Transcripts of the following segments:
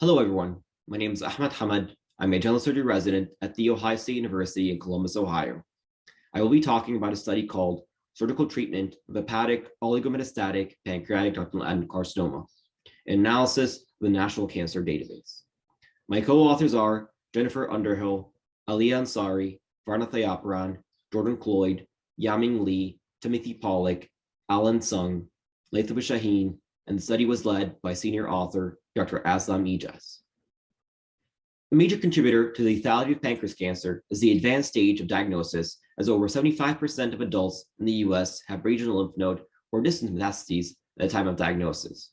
Hello, everyone. My name is Ahmed Hamad. I'm a general surgery resident at The Ohio State University in Columbus, Ohio. I will be talking about a study called Surgical Treatment of Hepatic Oligometastatic Pancreatic Ductal Adenocarcinoma, an analysis of the National Cancer Database. My co-authors are Jennifer Underhill, Aliyah Ansari, Varna Thayaparan, Jordan Cloyd, Yaming Lee, Timothy Pollack, Alan Sung, Latham Shaheen, and the study was led by senior author Dr. Aslam Ijaz. A major contributor to the lethality of pancreas cancer is the advanced stage of diagnosis, as over 75% of adults in the US have regional lymph node or distant metastases at the time of diagnosis.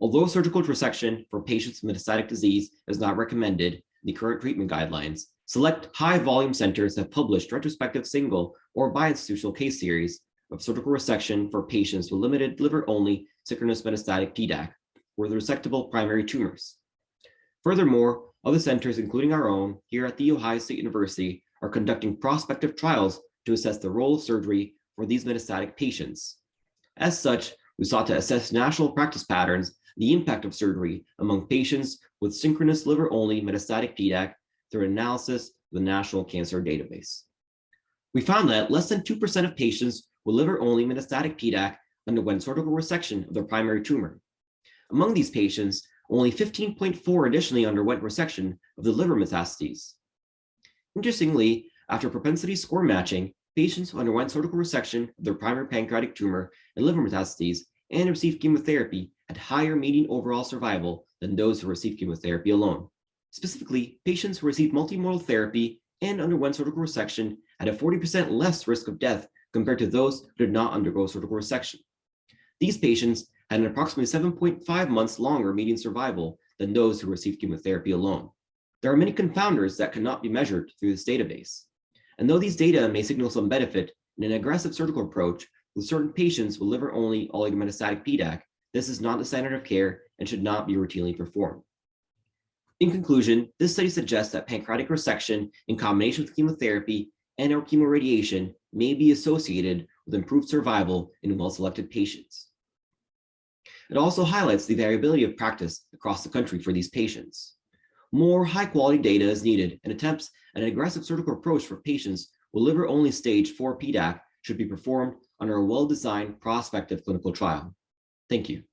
Although surgical resection for patients with metastatic disease is not recommended in the current treatment guidelines, select high-volume centers have published retrospective single or bi-institutional case series of surgical resection for patients with limited liver-only synchronous metastatic PDAC or the resectable primary tumors. Furthermore, other centers, including our own here at The Ohio State University, are conducting prospective trials to assess the role of surgery for these metastatic patients. As such, we sought to assess national practice patterns, the impact of surgery among patients with synchronous liver-only metastatic PDAC through analysis of the National Cancer Database. We found that less than 2% of patients with liver-only metastatic PDAC underwent surgical resection of their primary tumor. Among these patients, only 15.4 additionally underwent resection of the liver metastases. Interestingly, after propensity score matching, patients who underwent surgical resection of their primary pancreatic tumor and liver metastases and received chemotherapy had higher median overall survival than those who received chemotherapy alone. Specifically, patients who received multimodal therapy and underwent surgical resection had a 40% less risk of death compared to those who did not undergo surgical resection. These patients had an approximately 7.5 months longer median survival than those who received chemotherapy alone. There are many confounders that cannot be measured through this database. And though these data may signal some benefit in an aggressive surgical approach with certain patients with liver-only oligometastatic PDAC, this is not the standard of care and should not be routinely performed. In conclusion, this study suggests that pancreatic resection in combination with chemotherapy and/or chemoradiation may be associated with improved survival in well-selected patients. It also highlights the variability of practice across the country for these patients. More high-quality data is needed, and attempts at an aggressive surgical approach for patients with liver-only stage 4 PDAC should be performed under a well-designed prospective clinical trial. Thank you.